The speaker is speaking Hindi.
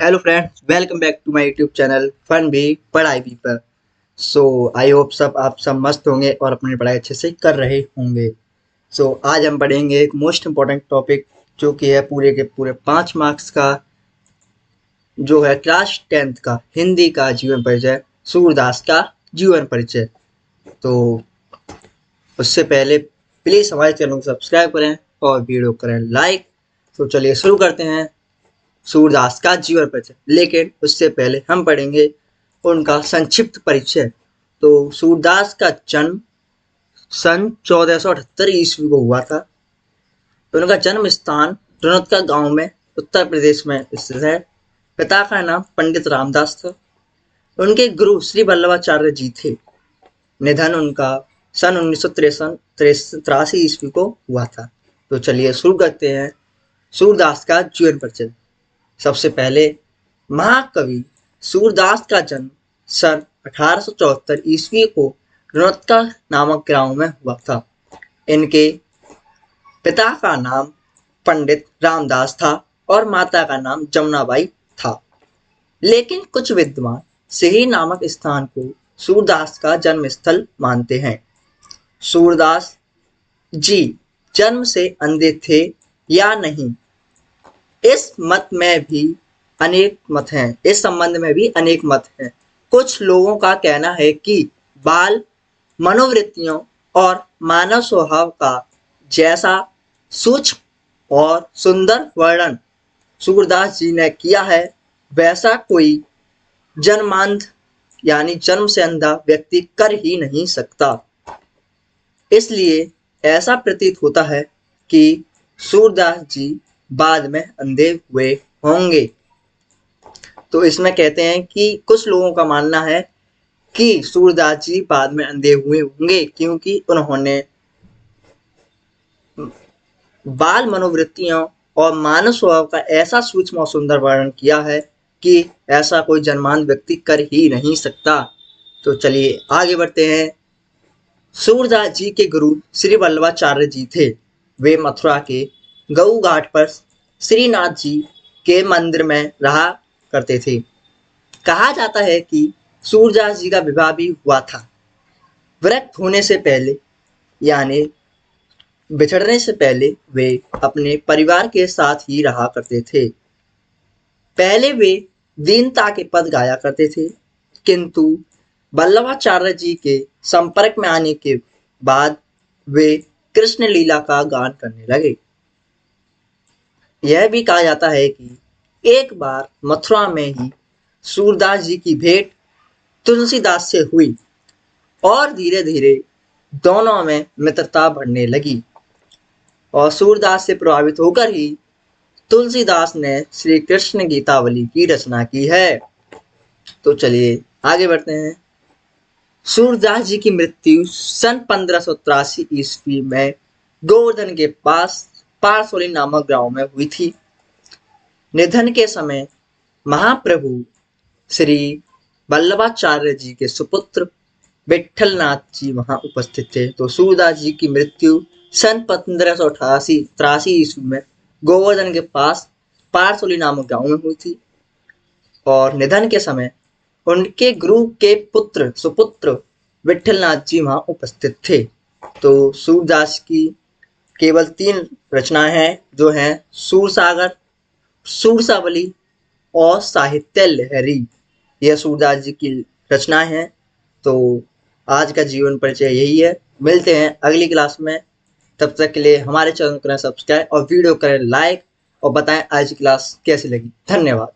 Hello friends, welcome back to my YouTube channel fun भी पढ़ाई भी पर। आई होप आप सब मस्त होंगे और अपनी पढ़ाई अच्छे से कर रहे होंगे। आज हम पढ़ेंगे एक मोस्ट इम्पोर्टेंट टॉपिक जो कि है पूरे के पूरे 5 मार्क्स का, जो है क्लास 10th का हिंदी का जीवन परिचय, सूरदास का जीवन परिचय। तो उससे पहले प्लीज़ हमारे चैनल को सब्सक्राइब करें और वीडियो करें लाइक। तो चलिए शुरू करते हैं सूरदास का जीवन परिचय। लेकिन उससे पहले हम पढ़ेंगे उनका संक्षिप्त परिचय। तो सूरदास का जन्म सन 1478 ईस्वी को हुआ था। तो उनका जन्म स्थान रनौतका गांव में उत्तर प्रदेश में स्थित है। पिता का नाम पंडित रामदास था। उनके गुरु श्री वल्लभाचार्य जी थे। निधन उनका सन 1983 ईस्वी को हुआ था। तो चलिए शुरू करते हैं सूरदास का जीवन परिचय। सबसे पहले महाकवि सूरदास का जन्म सन 1874 ईस्वी को रनौतका नामक गांव में हुआ था। इनके पिता का नाम पंडित रामदास था और माता का नाम जमुनाबाई था। लेकिन कुछ विद्वान सिही नामक स्थान को सूरदास का जन्म स्थल मानते हैं। सूरदास जी जन्म से अंधे थे या नहीं, इस संबंध में भी अनेक मत हैं। कुछ लोगों का कहना है कि बाल मनोवृत्तियों और मानव स्वभाव का जैसा सूक्ष्म और सुंदर वर्णन सूरदास जी ने किया है, वैसा कोई जन्मांध यानी जन्म से अंधा व्यक्ति कर ही नहीं सकता। इसलिए ऐसा प्रतीत होता है कि सूरदास जी बाद में अंधे हुए होंगे। तो इसमें कहते हैं कि कुछ लोगों का मानना है कि सूरदास जी बाद में अंधे हुए होंगे, क्योंकि उन्होंने बाल मनोवृत्तियों और मानव स्वभाव का ऐसा सूक्ष्म और सुंदर वर्णन किया है कि ऐसा कोई जन्मांध व्यक्ति कर ही नहीं सकता। तो चलिए आगे बढ़ते हैं। सूरदास जी के गुरु श्री वल्लभाचार्य जी थे। वे मथुरा के गऊ घाट पर श्रीनाथ जी के मंदिर में रहा करते थे। कहा जाता है कि सूरदास जी का विवाह भी हुआ था। विरक्त होने से पहले यानी बिछड़ने से पहले वे अपने परिवार के साथ ही रहा करते थे। पहले वे दीनता के पद गाया करते थे, किंतु वल्लभाचार्य जी के संपर्क में आने के बाद वे कृष्ण लीला का गान करने लगे। यह भी कहा जाता है कि एक बार मथुरा में ही सूरदास जी की भेंट तुलसीदास से हुई और धीरे धीरे दोनों में मित्रता बढ़ने लगी और सूरदास से प्रभावित होकर ही तुलसीदास ने श्री कृष्ण गीतावली की रचना की है। तो चलिए आगे बढ़ते हैं। सूरदास जी की मृत्यु सन 1583 ईस्वी में गोवर्धन के पास पारसोली नामक गांव में हुई थी। निधन के समय महाप्रभु श्री वल्लभाचार्य जी के सुपुत्र विठलनाथ जी वहां उपस्थित थे। तो सूरदास जी की मृत्यु सन 1583 ईस्वी में गोवर्धन के पास पारसोली नामक गांव में हुई थी और निधन के समय उनके गुरु के सुपुत्र विठलनाथ जी वहां उपस्थित थे। तो सूरदास की केवल 3 रचनाएं हैं, जो हैं सूरसागर, सूरसावली और साहित्य लहरी। यह सूरदास जी की रचनाएं हैं। तो आज का जीवन परिचय यही है। मिलते हैं अगली क्लास में। तब तक के लिए हमारे चैनल को करें सब्सक्राइब और वीडियो करें लाइक और बताएं आज की क्लास कैसी लगी। धन्यवाद।